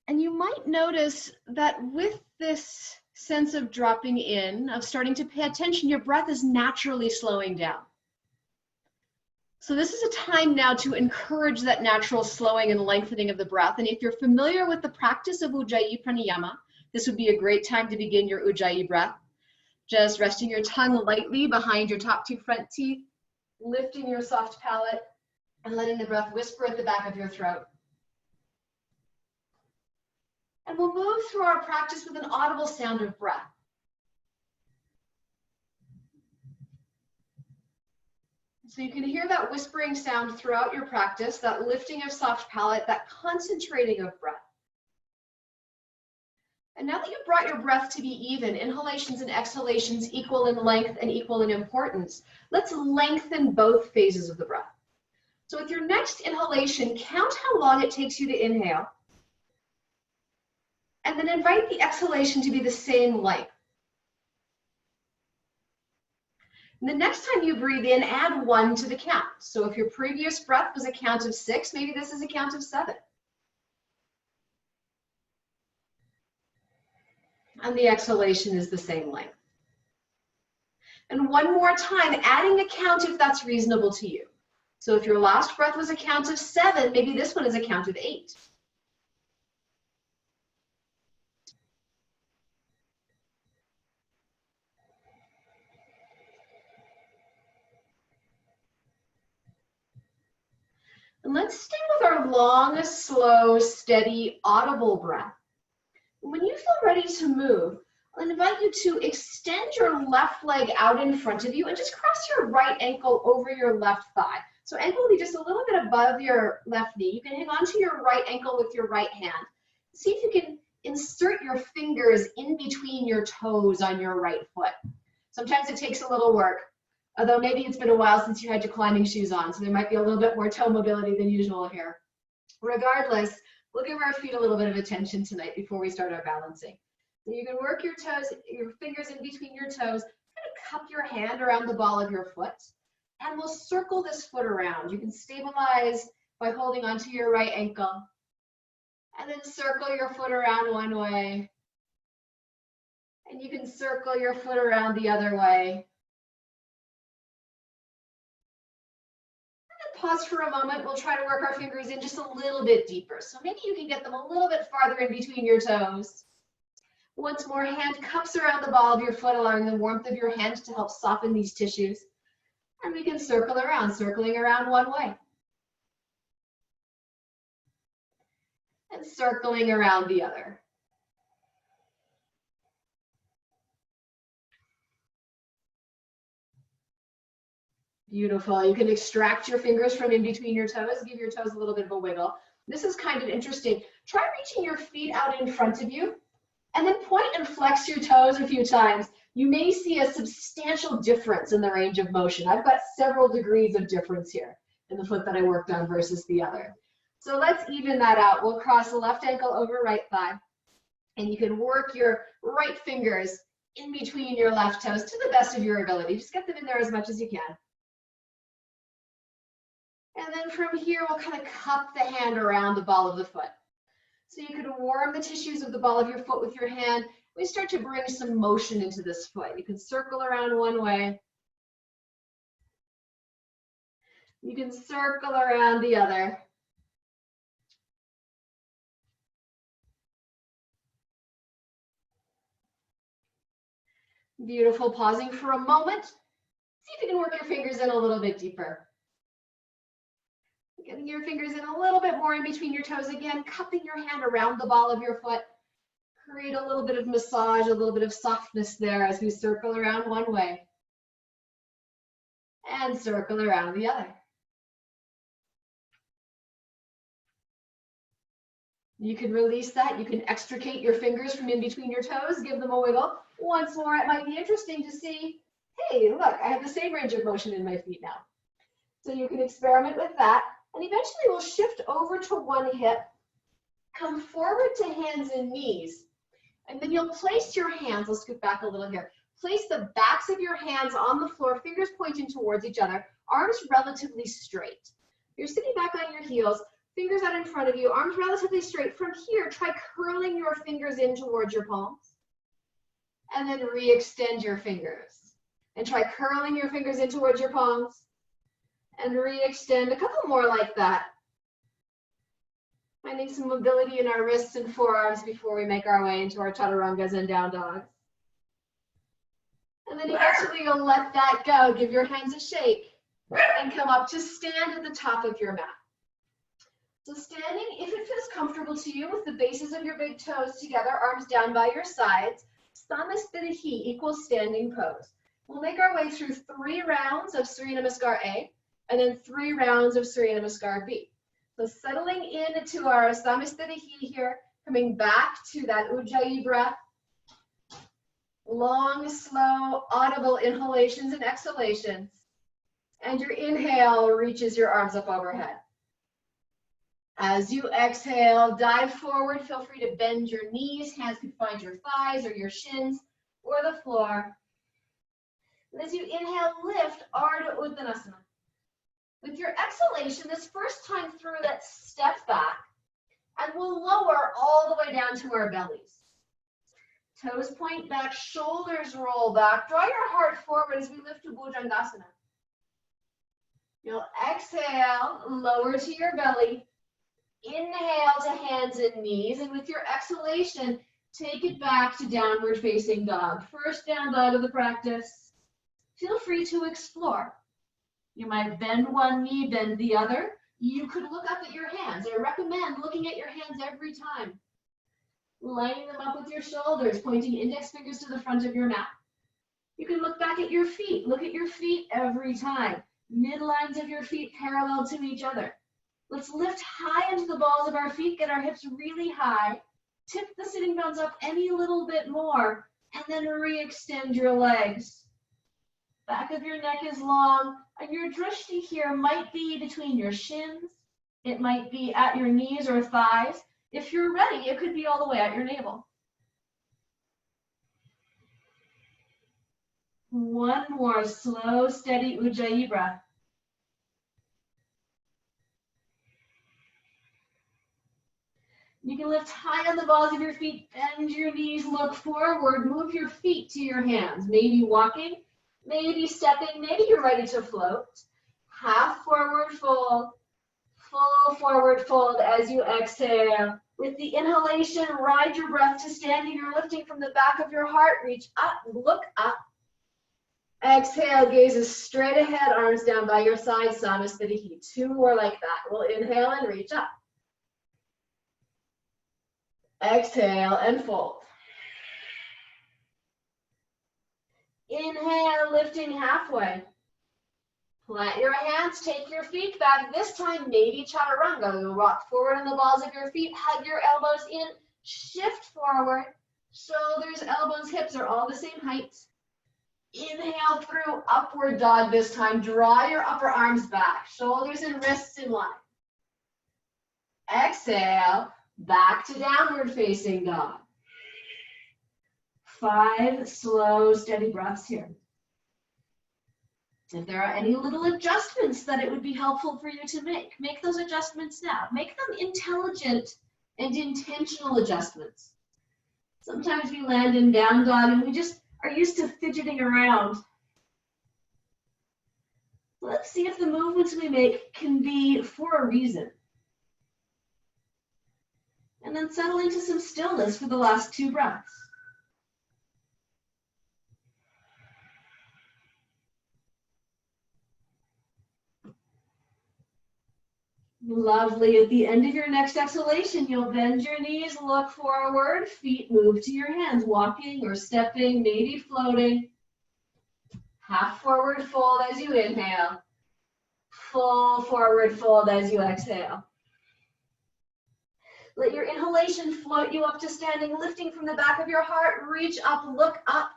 And you might notice that with this sense of dropping in, of starting to pay attention, your breath is naturally slowing down. So this is a time now to encourage that natural slowing and lengthening of the breath. And if you're familiar with the practice of Ujjayi Pranayama, this would be a great time to begin your Ujjayi breath. Just resting your tongue lightly behind your top two front teeth, lifting your soft palate, and letting the breath whisper at the back of your throat. And we'll move through our practice with an audible sound of breath. So you can hear that whispering sound throughout your practice, that lifting of soft palate, that concentrating of breath. And now that you've brought your breath to be even, inhalations and exhalations equal in length and equal in importance, let's lengthen both phases of the breath. So with your next inhalation, count how long it takes you to inhale, and then invite the exhalation to be the same length. And the next time you breathe in, add 1 to the count. So if your previous breath was a count of 6, maybe this is a count of 7. And the exhalation is the same length. And one more time, adding a count if that's reasonable to you. So if your last breath was a count of 7, maybe this one is a count of 8. And let's stay with our long, slow, steady, audible breath. When you feel ready to move, I'll invite you to extend your left leg out in front of you and just cross your right ankle over your left thigh. So ankle will be just a little bit above your left knee. You can hang on to your right ankle with your right hand. See if you can insert your fingers in between your toes on your right foot. Sometimes it takes a little work, although maybe it's been a while since you had your climbing shoes on, so there might be a little bit more toe mobility than usual here. Regardless, we'll give our feet a little bit of attention tonight before we start our balancing. So you can work your toes, your fingers in between your toes, kind of cup your hand around the ball of your foot, and we'll circle this foot around. You can stabilize by holding onto your right ankle, and then circle your foot around one way, and you can circle your foot around the other way. Pause for a moment. We'll try to work our fingers in just a little bit deeper. So maybe you can get them a little bit farther in between your toes. Once more, hand cups around the ball of your foot, allowing the warmth of your hand to help soften these tissues. And we can circle around, circling around one way. And circling around the other. Beautiful. You can extract your fingers from in between your toes, give your toes a little bit of a wiggle. This is kind of interesting. Try reaching your feet out in front of you and then point and flex your toes a few times. You may see a substantial difference in the range of motion. I've got several degrees of difference here in the foot that I worked on versus the other. So let's even that out. We'll cross the left ankle over right thigh, and you can work your right fingers in between your left toes to the best of your ability. Just get them in there as much as you can. And then from here, we'll kind of cup the hand around the ball of the foot. So you can warm the tissues of the ball of your foot with your hand. We start to bring some motion into this foot. You can circle around one way. You can circle around the other. Beautiful. Pausing for a moment. See if you can work your fingers in a little bit deeper. Getting your fingers in a little bit more in between your toes again, cupping your hand around the ball of your foot. Create a little bit of massage, a little bit of softness there as we circle around one way and circle around the other. You can release that. You can extricate your fingers from in between your toes, give them a wiggle. Once more, it might be interesting to see, hey, look, I have the same range of motion in my feet now. So you can experiment with that. And eventually we'll shift over to one hip, come forward to hands and knees, and then you'll place your hands, I'll scoot back a little here, place the backs of your hands on the floor, fingers pointing towards each other, arms relatively straight. You're sitting back on your heels, Fingers out in front of you, arms relatively straight. From here, try curling your fingers in towards your palms. And then re-extend your fingers. And try curling your fingers in towards your palms. And re-extend. A couple more like that. Finding some mobility in our wrists and forearms before we make our way into our chaturangas and down dogs. And then eventually you'll let that go. Give your hands a shake. And come up to stand at the top of your mat. So standing, if it feels comfortable to you, with the bases of your big toes together, arms down by your sides, Samasthiti, equal standing pose. We'll make our way through 3 rounds of Surya Namaskar A, and then 3 rounds of Surya Namaskar B. So settling into our Samasthiti here, coming back to that Ujjayi breath. Long, slow, audible inhalations and exhalations. And your inhale reaches your arms up overhead. As you exhale, dive forward. Feel free to bend your knees. Hands can find your thighs or your shins or the floor. And as you inhale, lift Ardha Uttanasana. With your exhalation, this first time through, let's step back. And we'll lower all the way down to our bellies. Toes point back, shoulders roll back. Draw your heart forward as we lift to Bhujangasana. You'll exhale, lower to your belly. Inhale to hands and knees, and with your exhalation, take it back to downward facing dog. First down dog of the practice. Feel free to explore. You might bend one knee, bend the other. You could look up at your hands. I recommend looking at your hands every time. Lining them up with your shoulders, pointing index fingers to the front of your mat. You can look back at your feet. Look at your feet every time. Midlines of your feet parallel to each other. Let's lift high into the balls of our feet, get our hips really high. Tip the sitting bones up any little bit more, and then re-extend your legs. Back of your neck is long, and your drishti here might be between your shins. It might be at your knees or thighs. If you're ready, it could be all the way at your navel. One more slow, steady Ujjayi breath. You can lift high on the balls of your feet, bend your knees, look forward, move your feet to your hands. Maybe walking, maybe stepping, maybe you're ready to float. Half forward fold, full forward fold as you exhale. With the inhalation, ride your breath to standing or lifting from the back of your heart. Reach up, look up. Exhale, gazes straight ahead, arms down by your side, Samasthiti. 2 more like that. We'll inhale and reach up. Exhale and fold. Inhale, lifting halfway. Plant your hands, take your feet back. This time, maybe chaturanga. You'll rock forward on the balls of your feet, hug your elbows in, shift forward. Shoulders, elbows, hips are all the same height. Inhale through upward dog this time. Draw your upper arms back, shoulders and wrists in line. Exhale, back to downward facing dog. 5 slow, steady breaths here. If there are any little adjustments that it would be helpful for you to make those adjustments now. Make them intelligent and intentional adjustments. Sometimes we land in down dog and we just are used to fidgeting around. Let's see if the movements we make can be for a reason. And then settle into some stillness for the last 2 breaths. Lovely. At the end of your next exhalation, you'll bend your knees, look forward, feet move to your hands, walking or stepping, maybe floating. Half forward fold as you inhale. Full forward fold as you exhale. Let your inhalation float you up to standing, lifting from the back of your heart. Reach up, look up.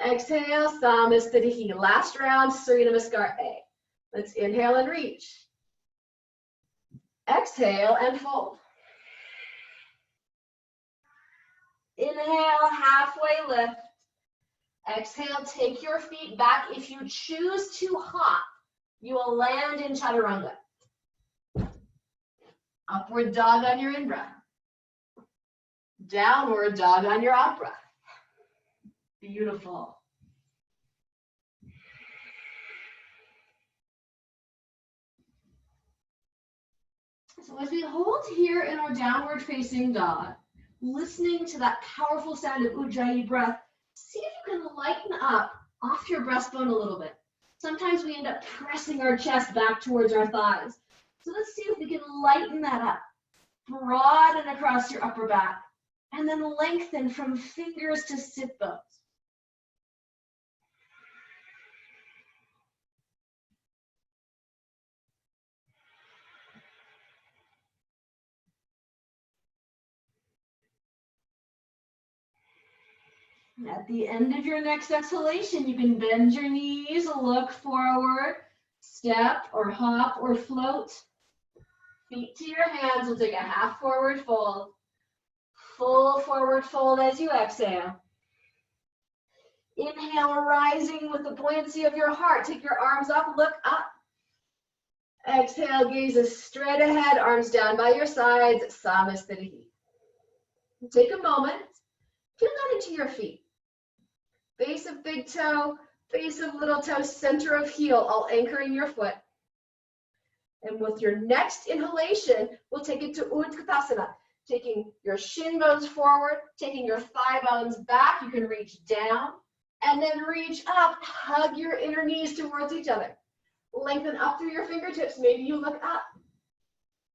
Exhale, Samasthiti. Last round, Surya Namaskar A. Let's inhale and reach. Exhale and fold. Inhale, halfway lift. Exhale, take your feet back. If you choose to hop, you will land in chaturanga. Upward dog on your in-breath. Downward dog on your out-breath. Beautiful. So as we hold here in our downward facing dog, listening to that powerful sound of Ujjayi breath, see if you can lighten up off your breastbone a little bit. Sometimes we end up pressing our chest back towards our thighs. So let's see if we can lighten that up. Broaden across your upper back, and then lengthen from fingers to sit bones. At the end of your next exhalation, you can bend your knees, look forward, step or hop or float. Feet to your hands. We'll take a half forward fold. Full forward fold as you exhale. Inhale, rising with the buoyancy of your heart. Take your arms up, look up. Exhale, gaze straight ahead, arms down by your sides, Samasthiti. Take a moment, feel down into your feet. Base of big toe, base of little toe, center of heel, all anchoring your foot. And with your next inhalation, we'll take it to Utkatasana, taking your shin bones forward, taking your thigh bones back. You can reach down and then reach up. Hug your inner knees towards each other. Lengthen up through your fingertips. Maybe you look up.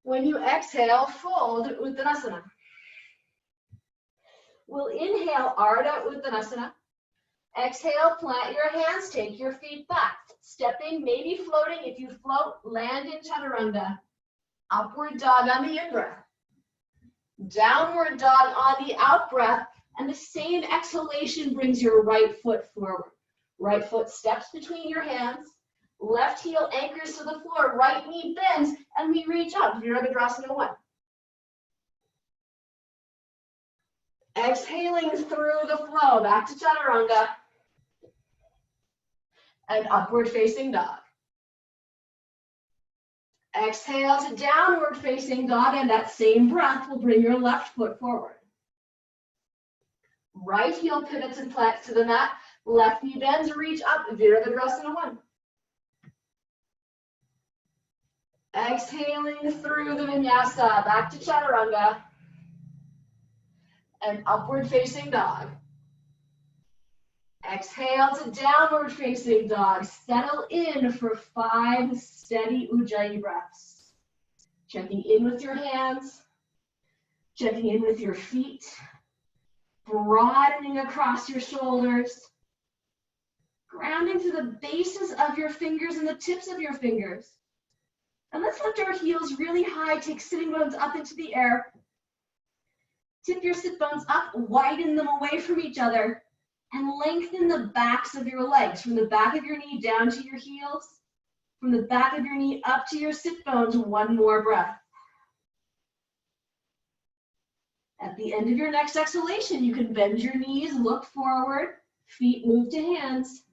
When you exhale, fold Uttanasana. We'll inhale Ardha Uttanasana. Exhale, plant your hands, take your feet back. Stepping, maybe floating. If you float, land in Chaturanga. Upward dog on the in-breath. Downward dog on the out-breath. And the same exhalation brings your right foot forward. Right foot steps between your hands. Left heel anchors to the floor. Right knee bends, and we reach up. Virabhadrasana 1. Exhaling through the flow, back to Chaturanga. And upward facing dog. Exhale to downward facing dog, and that same breath will bring your left foot forward. Right heel pivots and plants to the mat. Left knee bends, reach up, Virabhadrasana 1. Exhaling through the vinyasa, back to Chaturanga. And upward facing dog. Exhale to downward facing dog. Settle in for 5 steady Ujjayi breaths. Checking in with your hands. Checking in with your feet. Broadening across your shoulders. Grounding to the bases of your fingers and the tips of your fingers. And let's lift our heels really high. Take sitting bones up into the air. Tip your sit bones up. Widen them away from each other. And lengthen the backs of your legs, from the back of your knee down to your heels, from the back of your knee up to your sit bones. 1 more breath. At the end of your next exhalation, you can bend your knees, look forward, feet move to hands.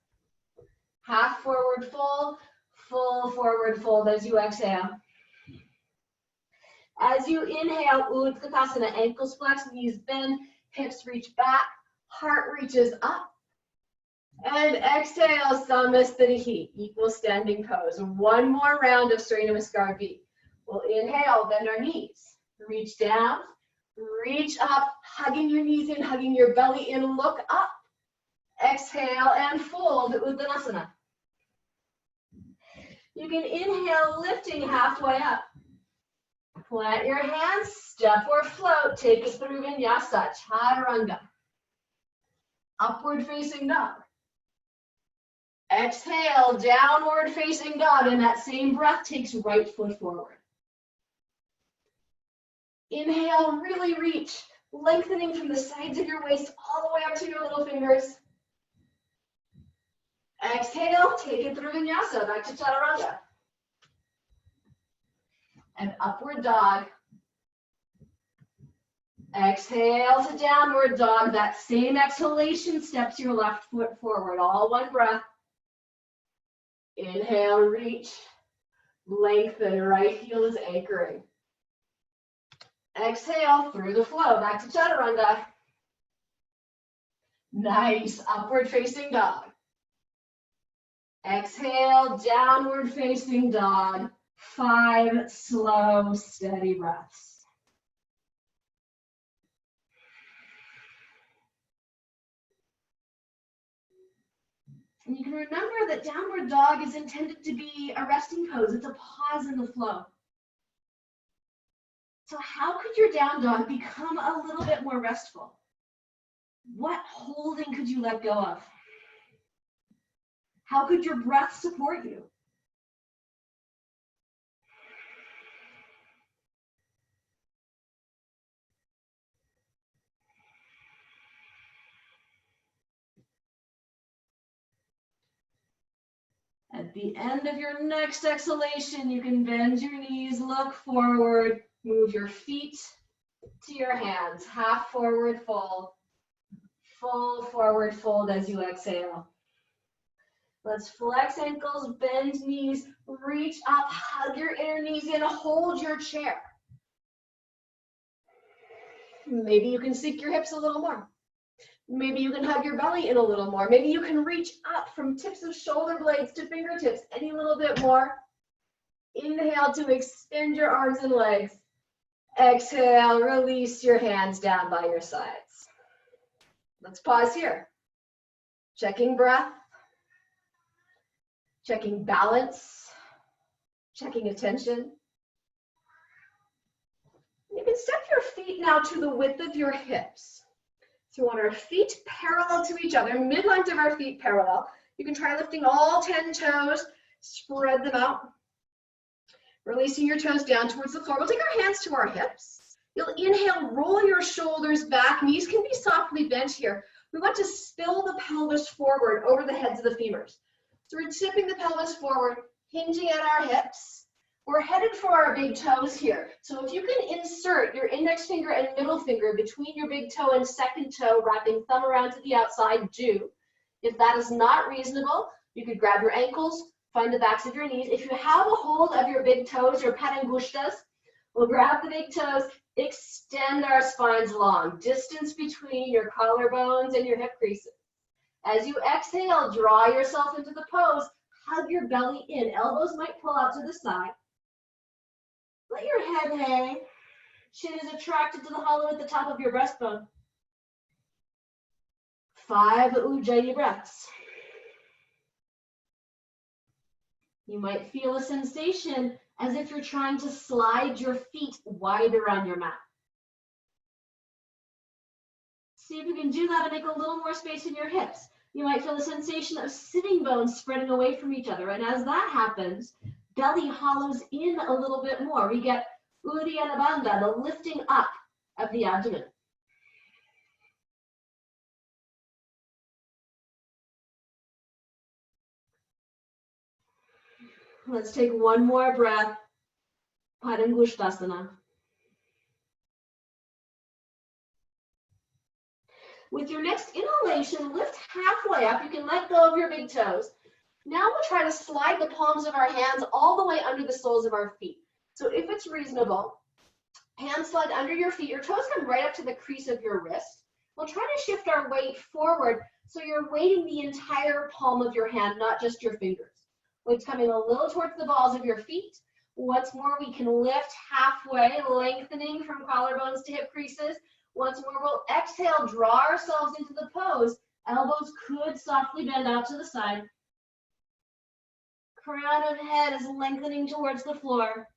Half forward fold, full forward fold as you exhale. As you inhale, Utkatasana, ankles flex, knees bend, hips reach back. Heart reaches up. And exhale, Samasthiti, equal standing pose. 1 more round of Surya Namaskar B. We'll inhale, bend our knees. Reach down, reach up, hugging your knees in, hugging your belly in, look up. Exhale and fold Uttanasana. You can inhale, lifting halfway up. Plant your hands, step or float, take us through Vinyasa, Chaturanga. Upward facing dog. Exhale, downward facing dog, and that same breath takes right foot forward. Inhale, really reach, lengthening from the sides of your waist all the way up to your little fingers. Exhale, take it through Vinyasa, back to Chaturanga. And upward dog. Exhale to downward dog. That same exhalation steps your left foot forward. All 1 breath. Inhale, reach. Lengthen, right heel is anchoring. Exhale through the flow, back to chaturanga. Nice, upward facing dog. Exhale, downward facing dog. 5 slow, steady breaths. And you can remember that downward dog is intended to be a resting pose. It's a pause in the flow. So how could your down dog become a little bit more restful? What holding could you let go of? How could your breath support you? At the end of your next exhalation, you can bend your knees, look forward, move your feet to your hands, half forward fold, full forward fold as you exhale. Let's flex ankles, bend knees, reach up, hug your inner knees in, hold your chair. Maybe you can sink your hips a little more. Maybe you can hug your belly in a little more. Maybe you can reach up from tips of shoulder blades to fingertips any little bit more. Inhale to extend your arms and legs. Exhale, release your hands down by your sides. Let's pause here. Checking breath, checking balance, checking attention. You can step your feet now to the width of your hips. So we want our feet parallel to each other, mid-length of our feet parallel. You can try lifting all 10 toes, spread them out. Releasing your toes down towards the floor. We'll take our hands to our hips. You'll inhale, roll your shoulders back. Knees can be softly bent here. We want to spill the pelvis forward over the heads of the femurs. So we're tipping the pelvis forward, hinging at our hips. We're headed for our big toes here. So if you can insert your index finger and middle finger between your big toe and second toe, wrapping thumb around to the outside, do. If that is not reasonable, you could grab your ankles, find the backs of your knees. If you have a hold of your big toes, your parangushtas, we'll grab the big toes, extend our spines long, distance between your collarbones and your hip creases. As you exhale, draw yourself into the pose, hug your belly in. Elbows might pull out to the side. Let your head hang. Chin is attracted to the hollow at the top of your breastbone. 5 Ujjayi breaths. You might feel a sensation as if you're trying to slide your feet wider on your mat. See if you can do that and make a little more space in your hips. You might feel a sensation of sitting bones spreading away from each other. And as that happens, belly hollows in a little bit more. We get Uddiyana Bandha, the lifting up of the abdomen. Let's take one more breath. Parangushtasana. With your next inhalation, lift halfway up. You can let go of your big toes. Now we'll try to slide the palms of our hands all the way under the soles of our feet. So if it's reasonable, hands slide under your feet. Your toes come right up to the crease of your wrist. We'll try to shift our weight forward so you're weighting the entire palm of your hand, not just your fingers. Weight's coming a little towards the balls of your feet. Once more, we can lift halfway, lengthening from collarbones to hip creases. Once more, we'll exhale, draw ourselves into the pose. Elbows could softly bend out to the side. Crown of head is lengthening towards the floor.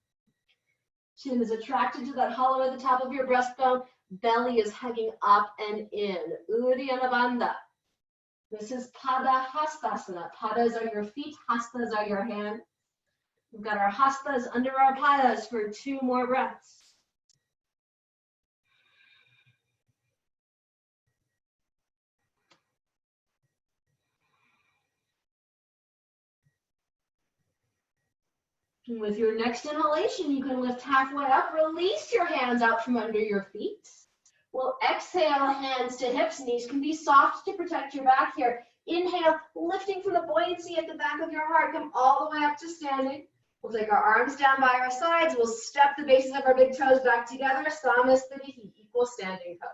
Chin is attracted to that hollow at the top of your breastbone. Belly is hugging up and in. Uddiyana Bandha. This is Pada Hastasana. Padas are your feet, hastas are your hands. We've got our hastas under our padas for 2 more breaths. And with your next inhalation, you can lift halfway up, release your hands out from under your feet. We'll exhale, hands to hips, knees can be soft to protect your back here. Inhale, lifting from the buoyancy at the back of your heart, come all the way up to standing. We'll take our arms down by our sides. We'll step the bases of our big toes back together. Samasthiti, equal standing pose.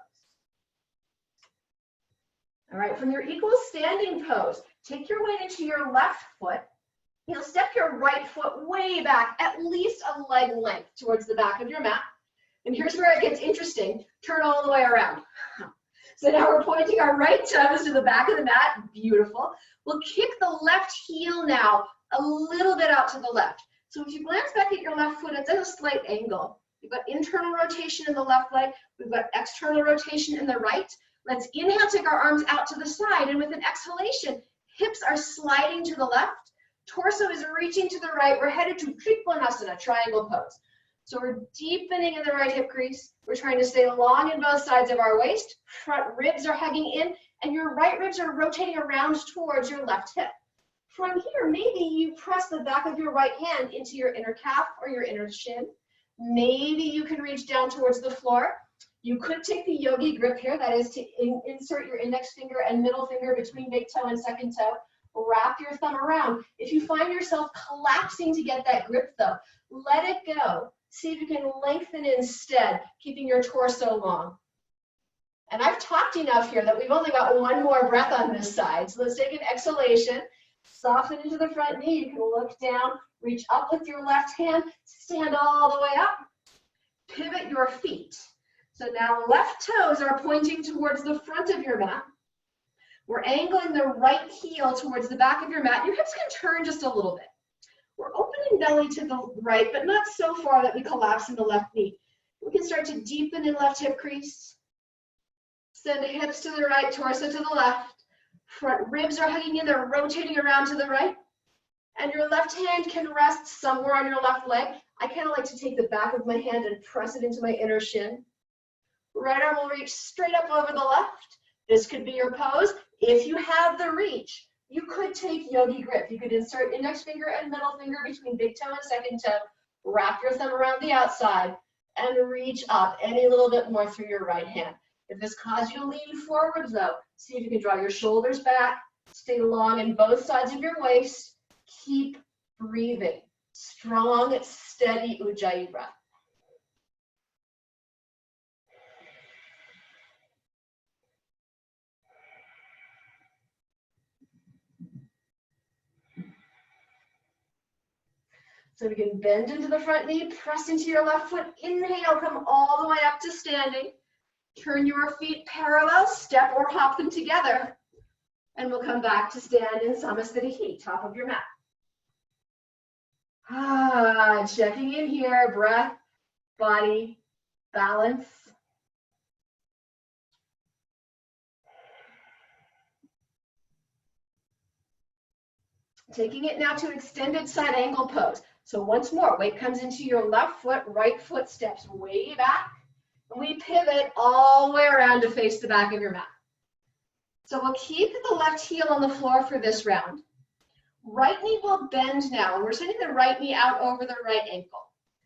All right, from your equal standing pose, take your weight into your left foot. You'll step your right foot way back, at least a leg length towards the back of your mat. And here's where it gets interesting. Turn all the way around. So now we're pointing our right toes to the back of the mat. Beautiful. We'll kick the left heel now a little bit out to the left. So if you glance back at your left foot, it's at a slight angle. You've got internal rotation in the left leg. We've got external rotation in the right. Let's inhale, take our arms out to the side. And with an exhalation, hips are sliding to the left. Torso is reaching to the right. We're headed to Triplanasana, triangle pose. So we're deepening in the right hip crease. We're trying to stay long in both sides of our waist. Front ribs are hugging in, and your right ribs are rotating around towards your left hip. From here, maybe you press the back of your right hand into your inner calf or your inner shin. Maybe you can reach down towards the floor. You could take the yogi grip here, that is to insert your index finger and middle finger between big toe and second toe. Wrap your thumb around. If you find yourself collapsing to get that grip though, let it go. See if you can lengthen instead, keeping your torso long. And I've talked enough here that we've only got one more breath on this side. So let's take an exhalation. Soften into the front knee. You can look down, reach up with your left hand, stand all the way up. Pivot your feet. So now left toes are pointing towards the front of your mat. We're angling the right heel towards the back of your mat. Your hips can turn just a little bit. We're opening belly to the right, but not so far that we collapse in the left knee. We can start to deepen in left hip crease. Send hips to the right, torso to the left. Front ribs are hugging in, they're rotating around to the right. And your left hand can rest somewhere on your left leg. I kind of like to take the back of my hand and press it into my inner shin. Right arm will reach straight up over the left. This could be your pose. If you have the reach, you could take yogi grip. You could insert index finger and middle finger between big toe and second toe. Wrap your thumb around the outside and reach up any little bit more through your right hand. If this caused you to lean forward though, see if you can draw your shoulders back, stay long in both sides of your waist, keep breathing. Strong, steady Ujjayi breath. So we can bend into the front knee, press into your left foot, inhale, come all the way up to standing. Turn your feet parallel, step or hop them together. And we'll come back to stand in Samasthiti, top of your mat. Checking in here, breath, body, balance. Taking it now to extended side angle pose. So once more, weight comes into your left foot, right foot steps way back. And we pivot all the way around to face the back of your mat. So we'll keep the left heel on the floor for this round. Right knee will bend now, and we're sending the right knee out over the right ankle.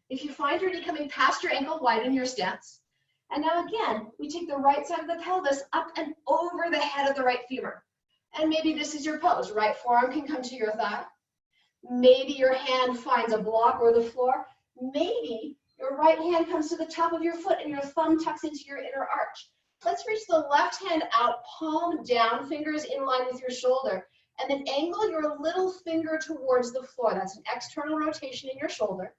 If you find your knee coming past your ankle, widen your stance. And now again, we take the right side of the pelvis up and over the head of the right femur. And maybe this is your pose. Right forearm can come to your thigh. Maybe your hand finds a block or the floor. Maybe your right hand comes to the top of your foot and your thumb tucks into your inner arch. Let's reach the left hand out, palm down, fingers in line with your shoulder, and then angle your little finger towards the floor. That's an external rotation in your shoulder.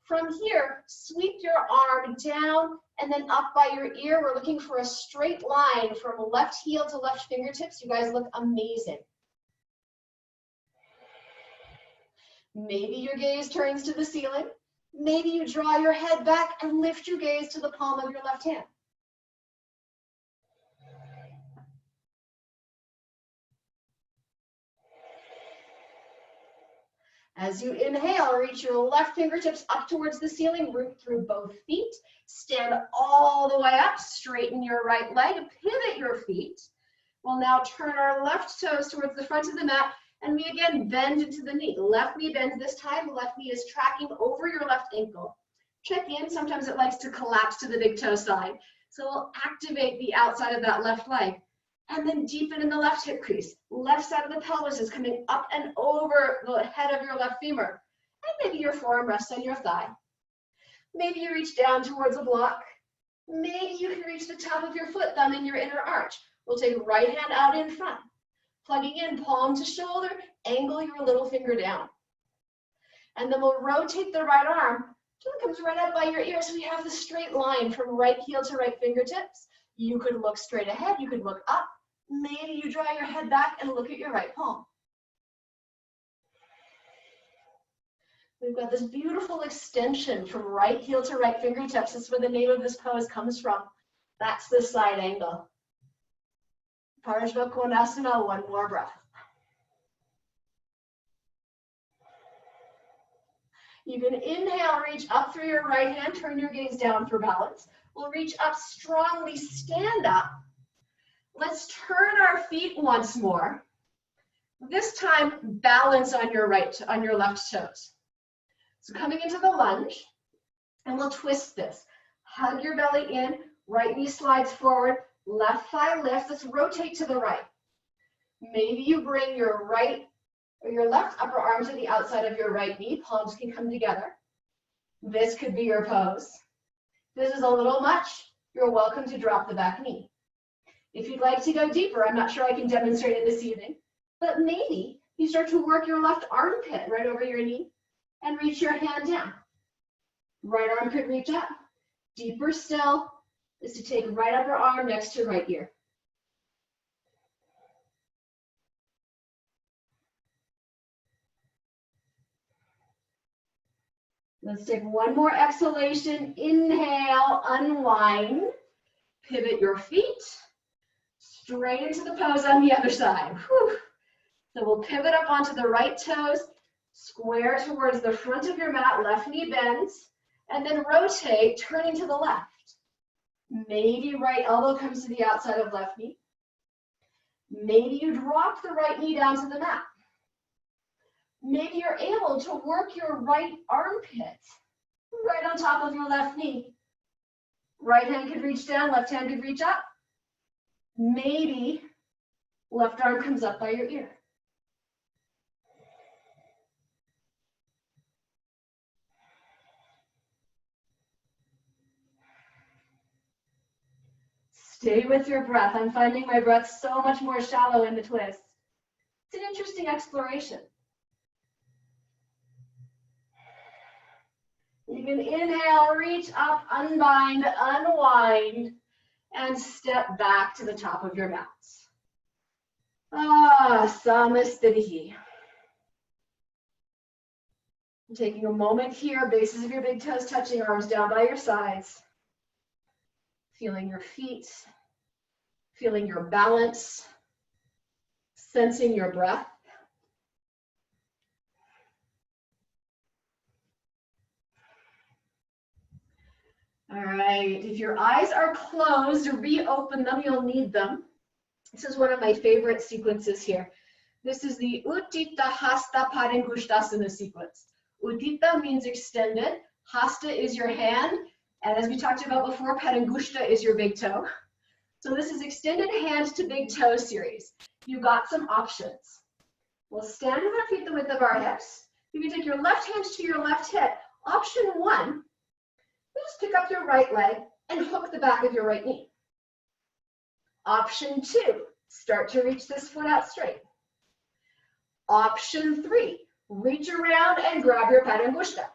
From here, sweep your arm down and then up by your ear. We're looking for a straight line from left heel to left fingertips. You guys look amazing. Maybe your gaze turns to the ceiling. Maybe you draw your head back and lift your gaze to the palm of your left hand. As you inhale, reach your left fingertips up towards the ceiling, root through both feet. Stand all the way up, straighten your right leg, pivot your feet. We'll now turn our left toes towards the front of the mat, and we again bend into the knee. Left knee bends this time, left knee is tracking over your left ankle. Check in, sometimes it likes to collapse to the big toe side. So we'll activate the outside of that left leg. And then deepen in the left hip crease. Left side of the pelvis is coming up and over the head of your left femur. And maybe your forearm rests on your thigh. Maybe you reach down towards a block. Maybe you can reach the top of your foot, thumb in your inner arch. We'll take right hand out in front. Plugging in palm to shoulder, angle your little finger down. And then we'll rotate the right arm until it comes right up by your ear, so we have the straight line from right heel to right fingertips. You could look straight ahead, you could look up. Maybe you draw your head back and look at your right palm. We've got this beautiful extension from right heel to right fingertips. That's where the name of this pose comes from. That's the side angle. Parshva Konasana, one more breath. You can inhale, reach up through your right hand, turn your gaze down for balance. We'll reach up strongly, stand up. Let's turn our feet once more. This time, balance on your left toes. So coming into the lunge, and we'll twist this. Hug your belly in, right knee slides forward, left thigh lifts. Let's rotate to the right. Maybe you bring your right or your left upper arm to the outside of your right knee. Palms can come together. This could be your pose. This is a little much. You're welcome to drop the back knee. If you'd like to go deeper, I'm not sure I can demonstrate it this evening, but maybe you start to work your left armpit right over your knee and reach your hand down. Right arm could reach up. Deeper still is to take right upper arm next to right ear. Let's take one more exhalation. Inhale, unwind. Pivot your feet straight into the pose on the other side. Whew. So we'll pivot up onto the right toes, square towards the front of your mat, left knee bends, and then rotate, turning to the left. Maybe right elbow comes to the outside of left knee. Maybe you drop the right knee down to the mat. Maybe you're able to work your right armpit right on top of your left knee. Right hand could reach down, left hand could reach up. Maybe left arm comes up by your ear. Stay with your breath. I'm finding my breath so much more shallow in the twist. It's an interesting exploration. You can inhale, reach up, unbind, unwind, and step back to the top of your mat. Samastitihi. Taking a moment here, bases of your big toes touching, arms down by your sides. Feeling your feet, feeling your balance, sensing your breath. All right, if your eyes are closed, reopen them, you'll need them. This is one of my favorite sequences here. This is the Uttita Hasta Padangusthasana sequence. Uttita means extended, Hasta is your hand, and as we talked about before, Padangushta is your big toe. So this is extended hand to big toe series. You've got some options. We'll stand with our feet the width of our hips. You can take your left hand to your left hip. Option one, just pick up your right leg and hook the back of your right knee. Option two, start to reach this foot out straight. Option three, reach around and grab your Padangushta.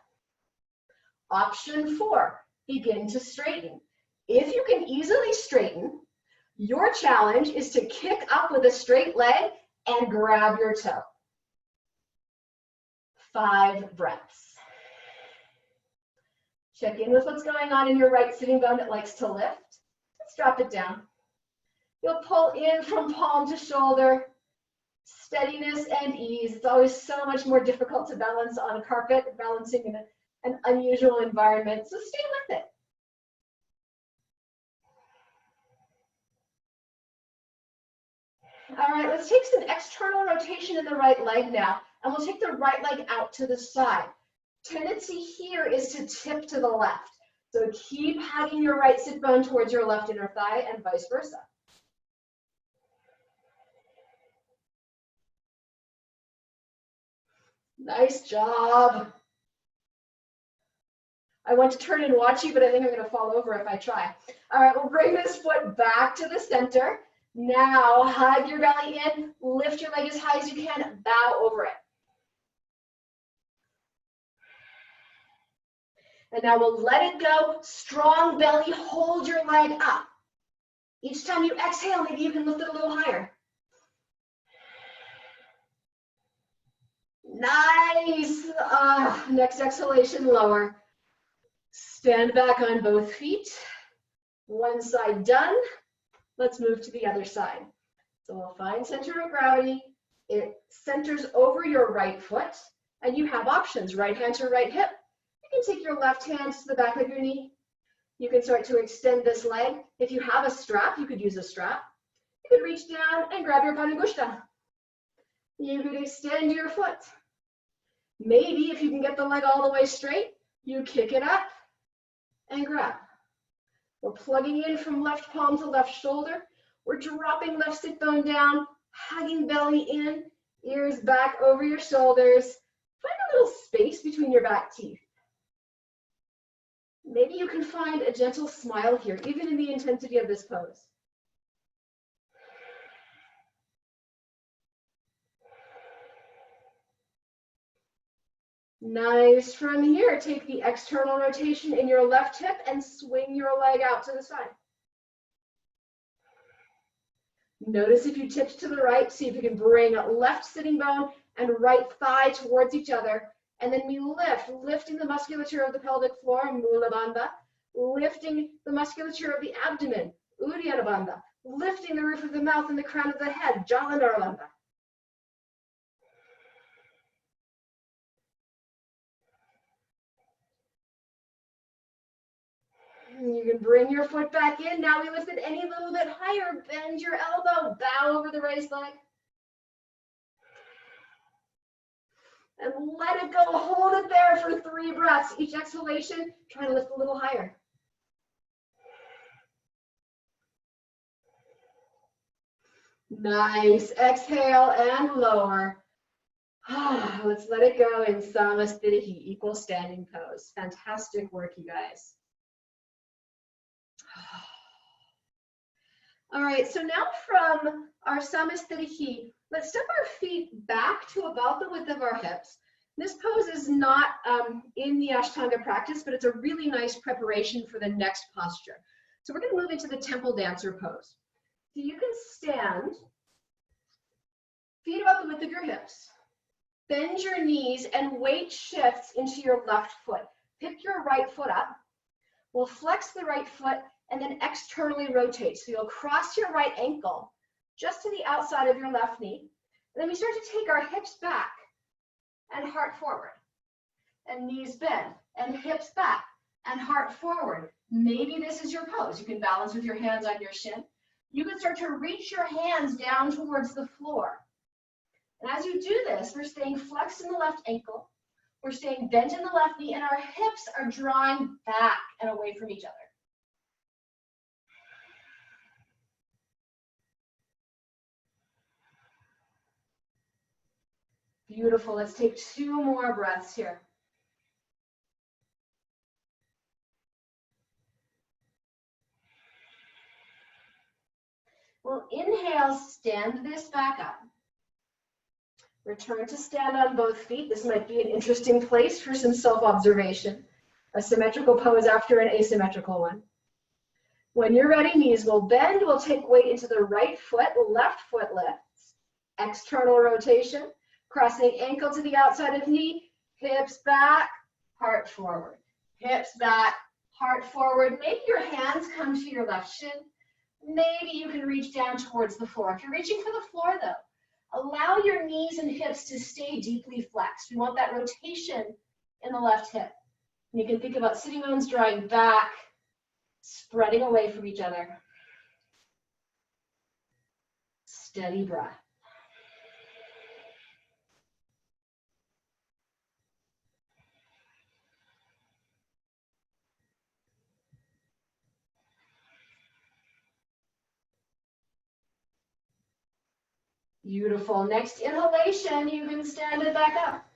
Option four, begin to straighten. If you can easily straighten, your challenge is to kick up with a straight leg and grab your toe. 5 breaths. Check in with what's going on in your right sitting bone that likes to lift. Let's drop it down. You'll pull in from palm to shoulder. Steadiness and ease. It's always so much more difficult to balance on a carpet, balancing in an unusual environment. So stay with it. All right, let's take some external rotation in the right leg now, and we'll take the right leg out to the side. Tendency here is to tip to the left. So keep hugging your right sit bone towards your left inner thigh and vice versa. Nice job. I want to turn and watch you, but I think I'm going to fall over if I try. All right, we'll bring this foot back to the center. Now hug your belly in, lift your leg as high as you can, bow over it. And now we'll let it go. Strong belly, hold your leg up. Each time you exhale, maybe you can lift it a little higher. Nice. Next exhalation, lower. Stand back on both feet. One side done. Let's move to the other side. So we'll find center of gravity. It centers over your right foot, and you have options, right hand to right hip. You can take your left hand to the back of your knee. You can start to extend this leg. If you have a strap, you could use a strap. You could reach down and grab your panugushta. You could extend your foot. Maybe if you can get the leg all the way straight, you kick it up and grab. We're plugging in from left palm to left shoulder. We're dropping left sit bone down, hugging belly in, ears back over your shoulders. Find a little space between your back teeth. Maybe you can find a gentle smile here, even in the intensity of this pose. Nice. From here, take the external rotation in your left hip and swing your leg out to the side. Notice if you tipped to the right, see if you can bring left sitting bone and right thigh towards each other. And then we lift, lifting the musculature of the pelvic floor, Mula Bandha, lifting the musculature of the abdomen, Uddiyana Bandha, lifting the roof of the mouth and the crown of the head, Jalandhara Bandha. You can bring your foot back in. Now we lift it any little bit higher. Bend your elbow, bow over the raised leg. And let it go. Hold it there for 3 breaths. Each exhalation, try to lift a little higher. Nice. Exhale and lower. Let's let it go in Samasthiti, equal standing pose. Fantastic work, you guys. All right, so now from our Samasthiti, let's step our feet back to about the width of our hips. This pose is not in the Ashtanga practice, but it's a really nice preparation for the next posture. So we're going to move into the temple dancer pose. So you can stand, feet about the width of your hips, bend your knees, and weight shifts into your left foot. Pick your right foot up. We'll flex the right foot and then externally rotate. So you'll cross your right ankle just to the outside of your left knee. And then we start to take our hips back and heart forward. And knees bend and hips back and heart forward. Maybe this is your pose. You can balance with your hands on your shin. You can start to reach your hands down towards the floor. And as you do this, we're staying flexed in the left ankle. We're staying bent in the left knee, and our hips are drawing back and away from each other. Beautiful. Let's take 2 more breaths here. We'll inhale, stand this back up. Return to stand on both feet. This might be an interesting place for some self-observation. A symmetrical pose after an asymmetrical one. When you're ready, knees will bend. We'll take weight into the right foot, left foot lifts. External rotation. Crossing ankle to the outside of knee. Hips back, heart forward. Hips back, heart forward. Maybe your hands come to your left shin. Maybe you can reach down towards the floor. If you're reaching for the floor, though, allow your knees and hips to stay deeply flexed. We want that rotation in the left hip. And you can think about sitting bones drawing back, spreading away from each other. Steady breath. Beautiful. Next inhalation, you can stand it back up.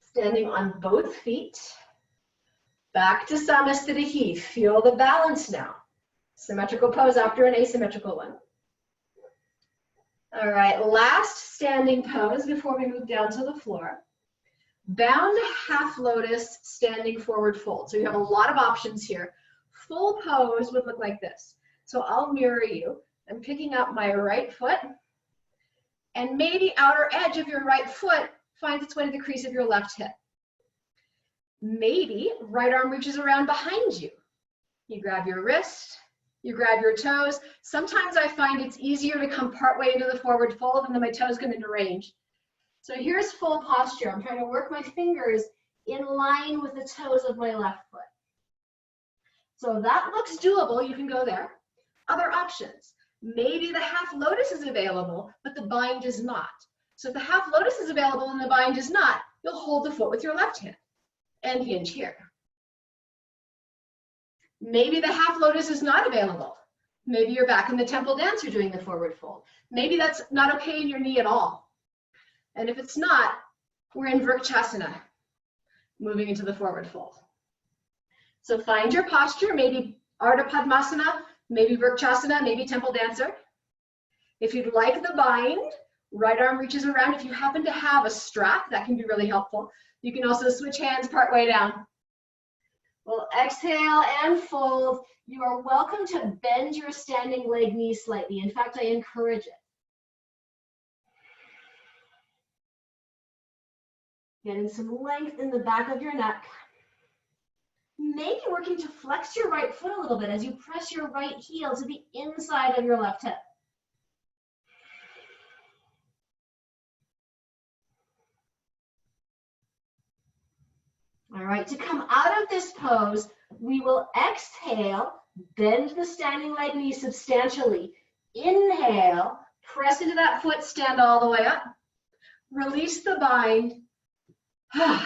Standing on both feet. Back to Samasthiti. Feel the balance now. Symmetrical pose after an asymmetrical one. All right, last standing pose before we move down to the floor. Bound half lotus, standing forward fold. So you have a lot of options here. Full pose would look like this. So I'll mirror you. I'm picking up my right foot, and maybe outer edge of your right foot finds its way to the crease of your left hip. Maybe right arm reaches around behind you. You grab your wrist, you grab your toes. Sometimes I find it's easier to come partway into the forward fold and then my toes come into range. So here's full posture. I'm trying to work my fingers in line with the toes of my left foot. So that looks doable. You can go there. Other options. Maybe the half lotus is available, but the bind is not. So if the half lotus is available and the bind is not, you'll hold the foot with your left hand and hinge here. Maybe the half lotus is not available. Maybe you're back in the temple dance, you're doing the forward fold. Maybe that's not okay in your knee at all. And if it's not, we're in Vrikshasana, moving into the forward fold. So find your posture, maybe Ardha Padmasana, maybe Vrikshasana, maybe temple dancer. If you'd like the bind, right arm reaches around. If you happen to have a strap, that can be really helpful. You can also switch hands part way down. We'll exhale and fold. You are welcome to bend your standing leg knee slightly. In fact, I encourage it. Getting some length in the back of your neck. Maybe working to flex your right foot a little bit as you press your right heel to the inside of your left hip. All right, to come out of this pose, we will exhale, bend the standing leg knee substantially. Inhale, press into that foot, stand all the way up. Release the bind,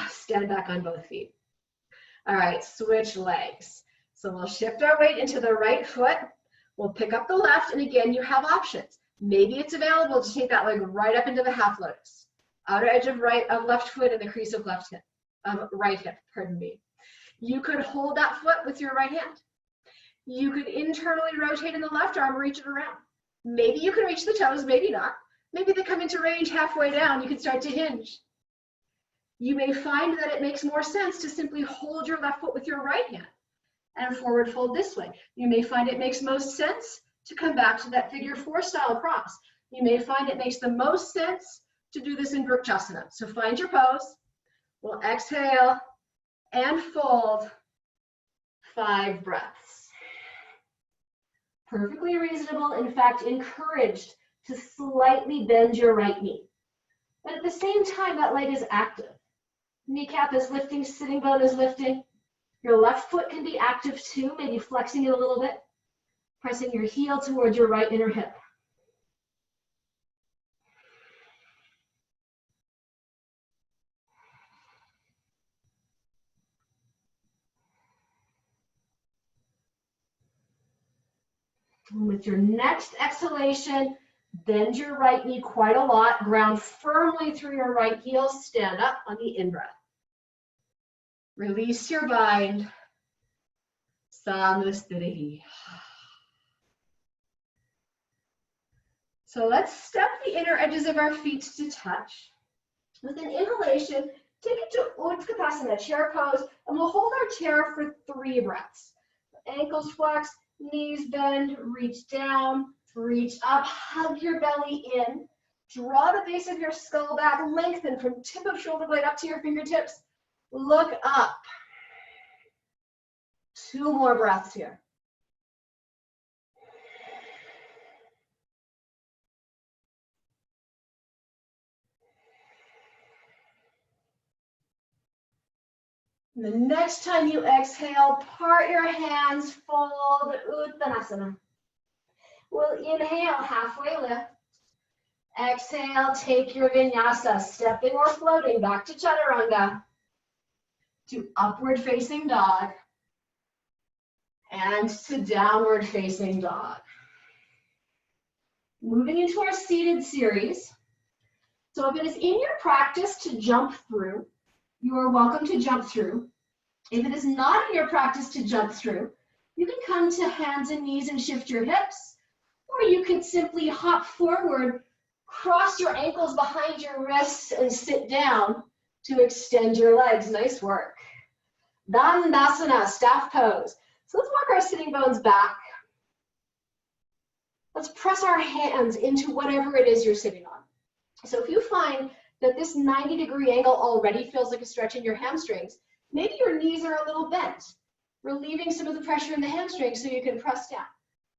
stand back on both feet. All right, switch legs. So we'll shift our weight into the right foot. We'll pick up the left, and again, you have options. Maybe it's available to take that leg right up into the half lotus. Outer edge of left foot and the crease of left hip. Right hip, pardon me. You could hold that foot with your right hand. You could internally rotate in the left arm, reach it around. Maybe you can reach the toes, maybe not. Maybe they come into range halfway down, you can start to hinge. You may find that it makes more sense to simply hold your left foot with your right hand and forward fold this way. You may find it makes most sense to come back to that figure 4 style cross. You may find it makes the most sense to do this in Vrikshasana. So find your pose. We'll exhale and fold 5 breaths. Perfectly reasonable, in fact, encouraged to slightly bend your right knee. But at the same time, that leg is active. Kneecap is lifting, sitting bone is lifting. Your left foot can be active too, maybe flexing it a little bit, pressing your heel towards your right inner hip. And with your next exhalation, bend your right knee quite a lot, ground firmly through your right heel, stand up on the in-breath. Release your bind, Samasthiti. So let's step the inner edges of our feet to touch. With an inhalation, take it to Utkatasana, chair pose, and we'll hold our chair for 3 breaths. Ankles flex, knees bend, reach down, reach up, hug your belly in, draw the base of your skull back, lengthen from tip of shoulder blade up to your fingertips, look up. 2 more breaths here. And the next time you exhale, part your hands, fold Uttanasana. We'll inhale, halfway lift. Exhale, take your vinyasa, stepping or floating back to chaturanga, to upward facing dog, and to downward facing dog. Moving into our seated series. So if it is in your practice to jump through, you are welcome to jump through. If it is not in your practice to jump through, you can come to hands and knees and shift your hips, or you could simply hop forward, cross your ankles behind your wrists, and sit down to extend your legs. Nice work. Dandasana, staff pose. So let's walk our sitting bones back. Let's press our hands into whatever it is you're sitting on. So if you find that this 90-degree angle already feels like a stretch in your hamstrings, maybe your knees are a little bent, relieving some of the pressure in the hamstrings so you can press down.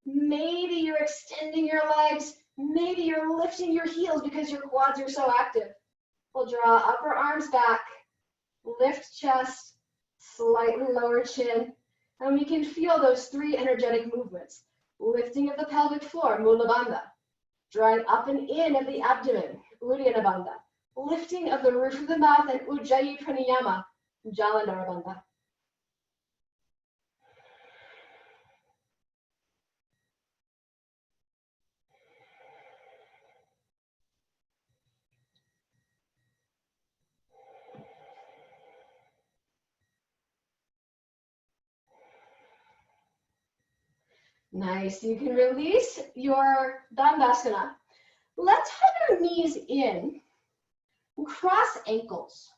Maybe you're extending your legs, maybe you're lifting your heels because your quads are so active. We'll draw upper arms back, lift chest, slightly lower chin, and we can feel those three energetic movements. Lifting of the pelvic floor, Mula Bandha. Drawing up and in of the abdomen, Uddiyana Bandha. Lifting of the roof of the mouth and Ujjayi Pranayama, Jalandhara Bandha. Nice, you can release your Dandasana. Let's hug our knees in, cross ankles.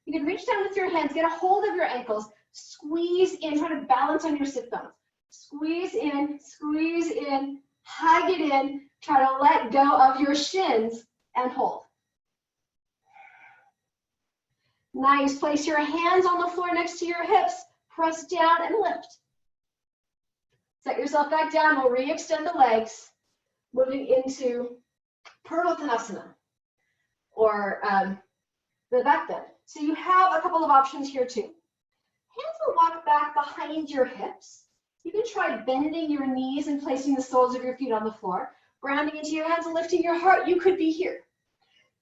You can reach down with your hands, get a hold of your ankles, squeeze in, try to balance on your sit bones. Squeeze in, hug it in, try to let go of your shins and hold. Nice, place your hands on the floor next to your hips, press down and lift. Set yourself back down, we'll re-extend the legs, moving into Purvottanasana, or the back bend. So you have a couple of options here too. Hands will walk back behind your hips. You can try bending your knees and placing the soles of your feet on the floor, grounding into your hands and lifting your heart. You could be here.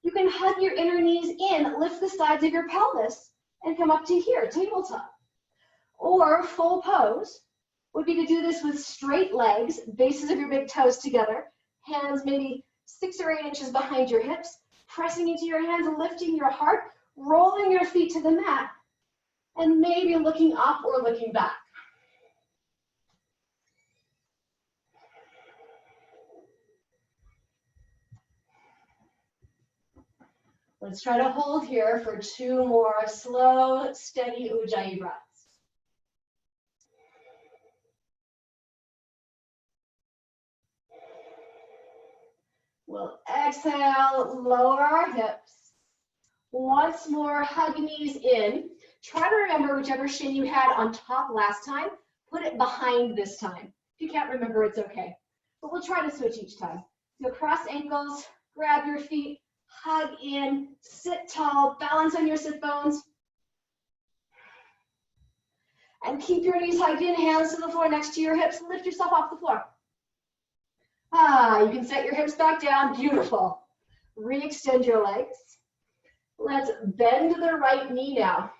You can hug your inner knees in, lift the sides of your pelvis, and come up to here, tabletop. Or full pose would be to do this with straight legs, bases of your big toes together, hands maybe 6 or 8 inches behind your hips, pressing into your hands and lifting your heart, rolling your feet to the mat, and maybe looking up or looking back. Let's try to hold here for 2 more slow, steady Ujjayi breaths. We'll exhale, lower our hips. Once more, hug knees in. Try to remember whichever shin you had on top last time, put it behind this time. If you can't remember, it's okay. But we'll try to switch each time. So cross ankles, grab your feet, hug in, sit tall, balance on your sit bones. And keep your knees hugged in, hands to the floor next to your hips. Lift yourself off the floor. You can set your hips back down, beautiful. Re-extend your legs. Let's bend the right knee now.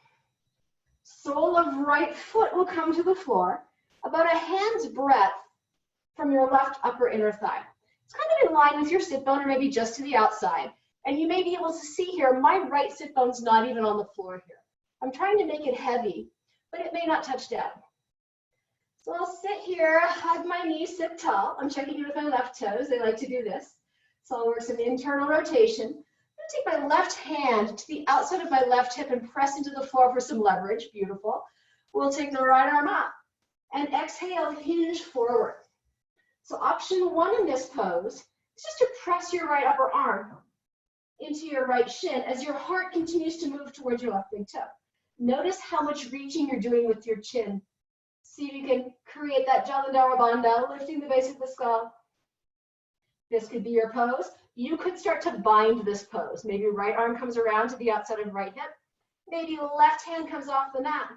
Sole of right foot will come to the floor, about a hand's breadth from your left upper inner thigh. It's kind of in line with your sit bone or maybe just to the outside. And you may be able to see here, my right sit bone's not even on the floor here. I'm trying to make it heavy, but it may not touch down. So I'll sit here, hug my knees, sit tall. I'm checking in with my left toes. They like to do this. So I'll work some internal rotation. I'm going to take my left hand to the outside of my left hip and press into the floor for some leverage. Beautiful. We'll take the right arm up and exhale, hinge forward. So option 1 in this pose is just to press your right upper arm into your right shin as your heart continues to move towards your left big toe. Notice how much reaching you're doing with your chin. See if you can create that Jalandhara Bandha, lifting the base of the skull. This could be your pose. You could start to bind this pose. Maybe right arm comes around to the outside of right hip. Maybe left hand comes off the mat.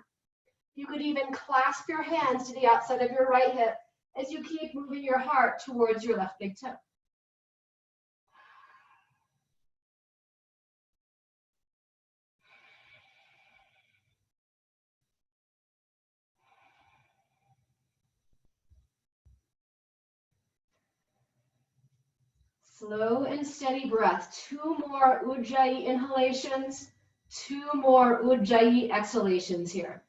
You could even clasp your hands to the outside of your right hip as you keep moving your heart towards your left big toe. Slow and steady breath. 2 more Ujjayi inhalations, 2 more Ujjayi exhalations here.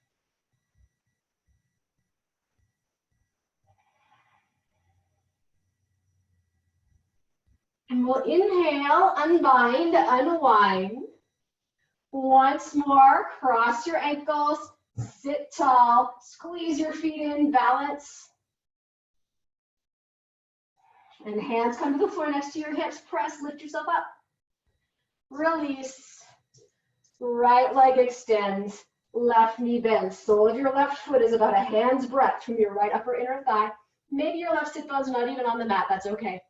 And we'll inhale, unbind, unwind. Once more, cross your ankles, sit tall, squeeze your feet in, balance. And hands come to the floor next to your hips, press, lift yourself up. Release. Right leg extends, left knee bends. Sole of your left foot is about a hand's breadth from your right upper inner thigh. Maybe your left sit bone's not even on the mat, that's okay.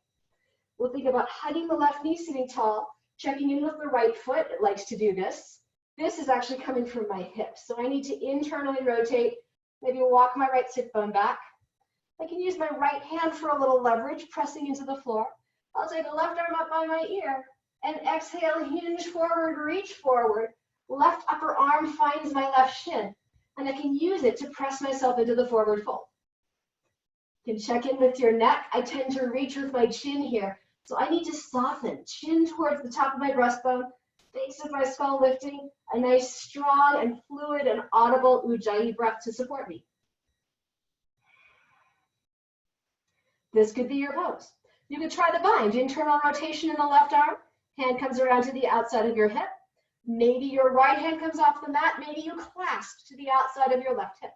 We'll think about hugging the left knee, sitting tall, checking in with the right foot. It likes to do this. This is actually coming from my hips, so I need to internally rotate, maybe walk my right sit bone back. I can use my right hand for a little leverage, pressing into the floor. I'll take the left arm up by my ear and exhale, hinge forward, reach forward. Left upper arm finds my left shin, and I can use it to press myself into the forward fold. You can check in with your neck. I tend to reach with my chin here, so I need to soften, chin towards the top of my breastbone, base of my skull lifting, a nice strong and fluid and audible Ujjayi breath to support me. This could be your pose. You could try the bind, internal rotation in the left arm, hand comes around to the outside of your hip. Maybe your right hand comes off the mat, maybe you clasp to the outside of your left hip.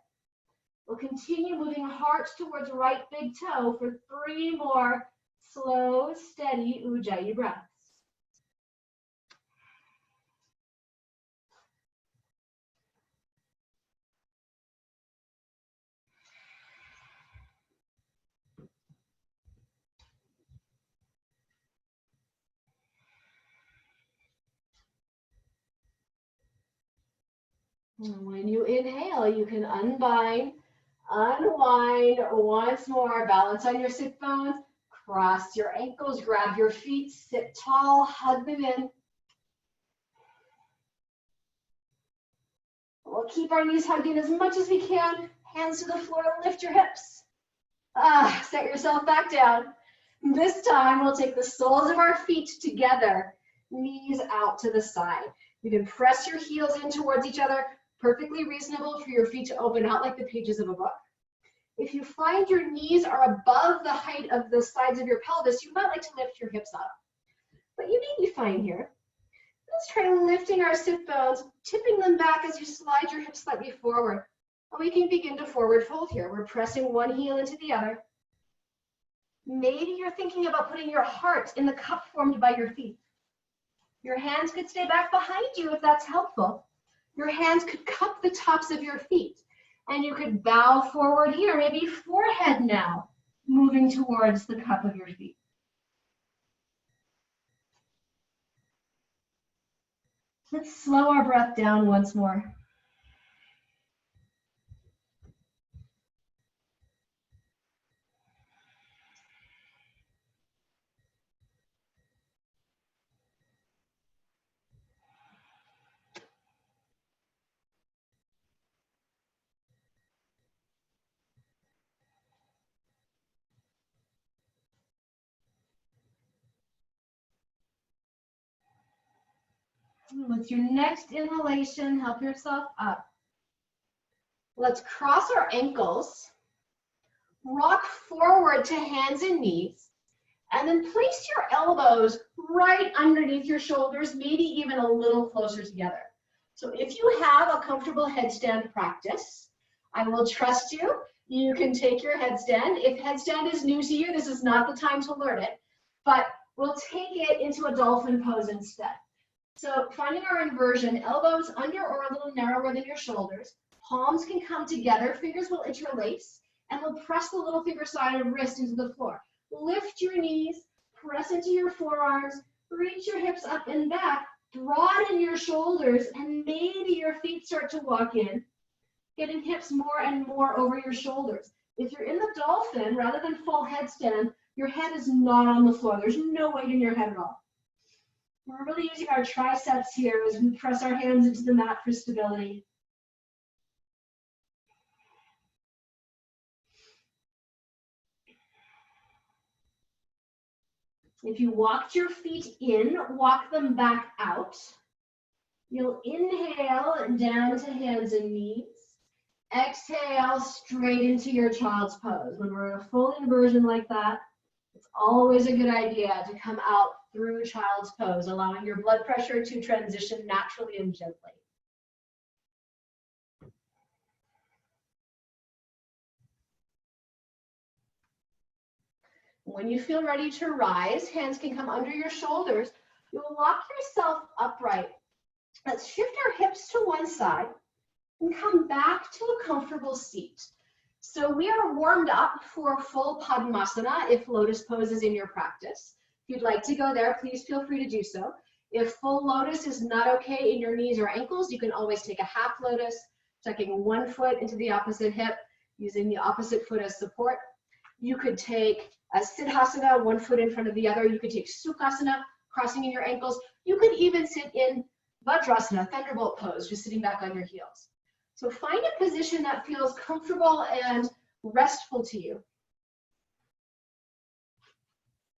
We'll continue moving heart towards right big toe for 3 more slow, steady Ujjayi breaths. And when you inhale, you can unbind, unwind once more. Balance on your sit bones. Cross your ankles, grab your feet, sit tall, hug them in. We'll keep our knees hugged in as much as we can. Hands to the floor, lift your hips. Set yourself back down. This time, we'll take the soles of our feet together, knees out to the side. You can press your heels in towards each other. Perfectly reasonable for your feet to open out like the pages of a book. If you find your knees are above the height of the sides of your pelvis, you might like to lift your hips up. But you may be fine here. Let's try lifting our sit bones, tipping them back as you slide your hips slightly forward. And we can begin to forward fold here. We're pressing one heel into the other. Maybe you're thinking about putting your heart in the cup formed by your feet. Your hands could stay back behind you if that's helpful. Your hands could cup the tops of your feet, and you could bow forward here, maybe forehead now, moving towards the cup of your feet. Let's slow our breath down once more. With your next inhalation, help yourself up. Let's cross our ankles, rock forward to hands and knees, and then place your elbows right underneath your shoulders, maybe even a little closer together. So if you have a comfortable headstand practice, I will trust you. You can take your headstand. If headstand is new to you, this is not the time to learn it, but we'll take it into a dolphin pose instead. So finding our inversion, elbows under or a little narrower than your shoulders, palms can come together, fingers will interlace, and we'll press the little finger side of wrist into the floor. Lift your knees, press into your forearms, reach your hips up and back, broaden your shoulders, and maybe your feet start to walk in, getting hips more and more over your shoulders. If you're in the dolphin, rather than full headstand, your head is not on the floor. There's no weight in your head at all. We're really using our triceps here as we press our hands into the mat for stability. If you walked your feet in, walk them back out. You'll inhale down to hands and knees. Exhale straight into your child's pose. When we're in a full inversion like that, It's always a good idea to come out through child's pose, allowing your blood pressure to transition naturally and gently. When you feel ready to rise, hands can come under your shoulders. You'll walk yourself upright. Let's shift our hips to one side and come back to a comfortable seat. So we are warmed up for full Padmasana if lotus pose is in your practice. If you'd like to go there, please feel free to do so. If full lotus is not okay in your knees or ankles, you can always take a half lotus, tucking one foot into the opposite hip, using the opposite foot as support. You could take a Siddhasana, one foot in front of the other. You could take Sukhasana, crossing in your ankles. You could even sit in Vajrasana, thunderbolt pose, just sitting back on your heels. So find a position that feels comfortable and restful to you.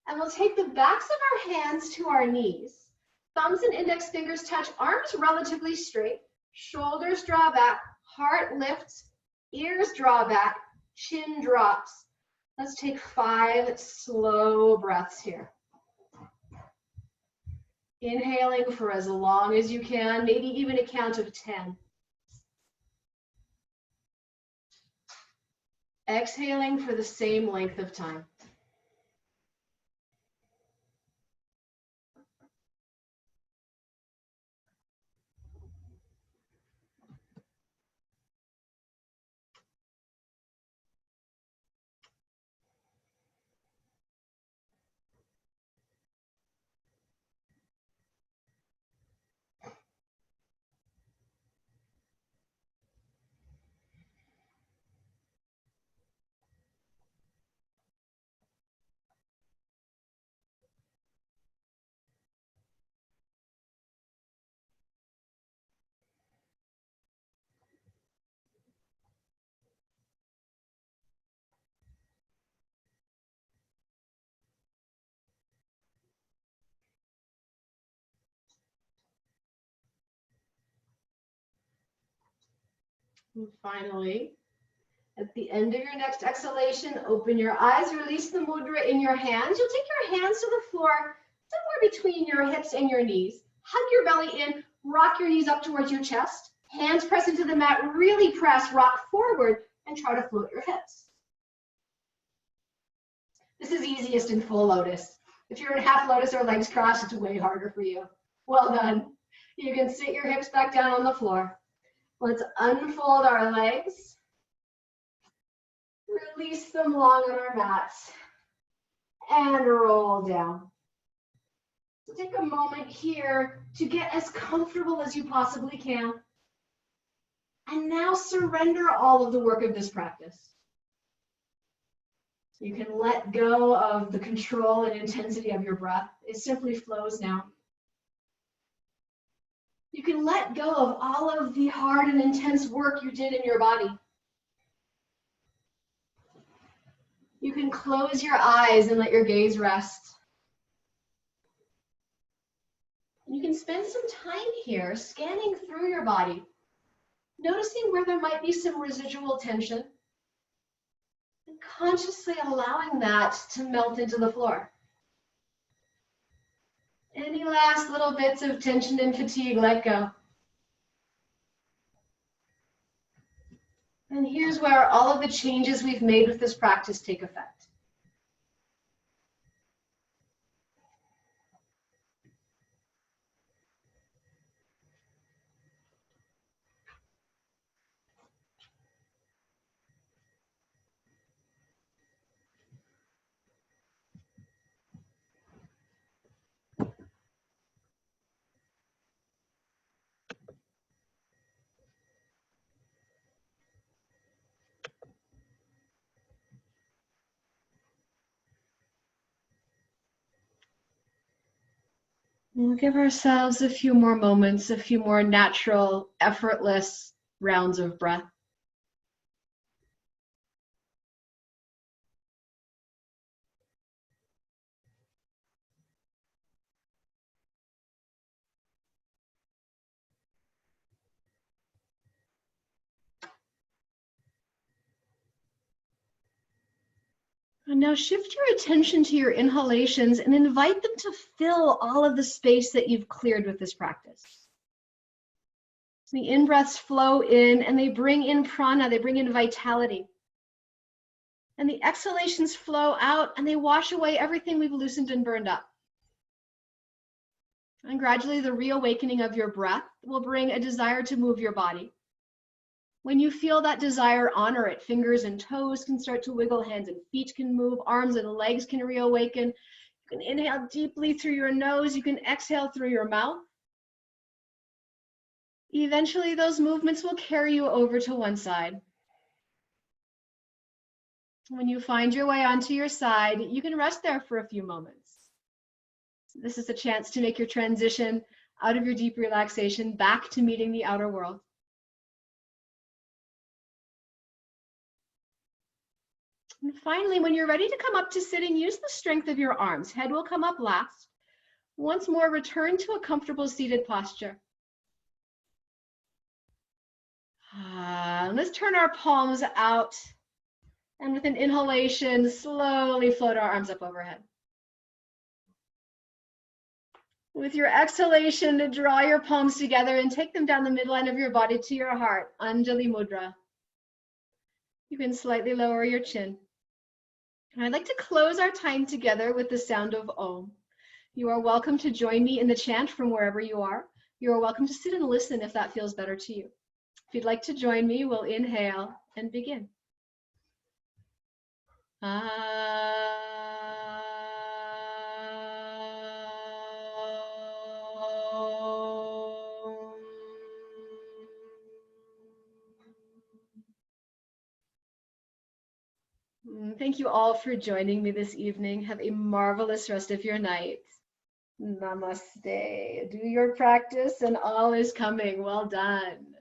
And we'll take the backs of our hands to our knees. Thumbs and index fingers touch, arms relatively straight, shoulders draw back, heart lifts, ears draw back, chin drops. Let's take 5 slow breaths here. Inhaling for as long as you can, maybe even a count of 10. Exhaling for the same length of time. And finally, at the end of your next exhalation, open your eyes, release the mudra in your hands. You'll take your hands to the floor, somewhere between your hips and your knees. Hug your belly in, rock your knees up towards your chest. Hands press into the mat, really press, rock forward, and try to float your hips. This is easiest in full lotus. If you're in half lotus or legs crossed, it's way harder for you. Well done. You can sit your hips back down on the floor. Let's unfold our legs. Release them long on our mats. And roll down. So take a moment here to get as comfortable as you possibly can. And now surrender all of the work of this practice. You can let go of the control and intensity of your breath. It simply flows now. You can let go of all of the hard and intense work you did in your body. You can close your eyes and let your gaze rest. You can spend some time here scanning through your body, noticing where there might be some residual tension, and consciously allowing that to melt into the floor. Any last little bits of tension and fatigue, let go. And here's where all of the changes we've made with this practice take effect. We'll give ourselves a few more moments, a few more natural, effortless rounds of breath. And now shift your attention to your inhalations and invite them to fill all of the space that you've cleared with this practice. The in-breaths flow in and they bring in prana, they bring in vitality. And the exhalations flow out and they wash away everything we've loosened and burned up. And gradually the reawakening of your breath will bring a desire to move your body. When you feel that desire, honor it. Fingers and toes can start to wiggle, hands and feet can move, arms and legs can reawaken. You can inhale deeply through your nose, you can exhale through your mouth. Eventually those movements will carry you over to one side. When you find your way onto your side, you can rest there for a few moments. This is a chance to make your transition out of your deep relaxation back to meeting the outer world. And finally, when you're ready to come up to sitting, use the strength of your arms. Head will come up last. Once more, return to a comfortable seated posture. Let's turn our palms out. And with an inhalation, slowly float our arms up overhead. With your exhalation, draw your palms together and take them down the midline of your body to your heart, Anjali Mudra. You can slightly lower your chin. And I'd like to close our time together with the sound of Om. You are welcome to join me in the chant from wherever you are. You are welcome to sit and listen if that feels better to you. If you'd like to join me, we'll inhale and begin. Thank you all for joining me this evening. Have a marvelous rest of your night. Namaste. Do your practice and all is coming. Well done.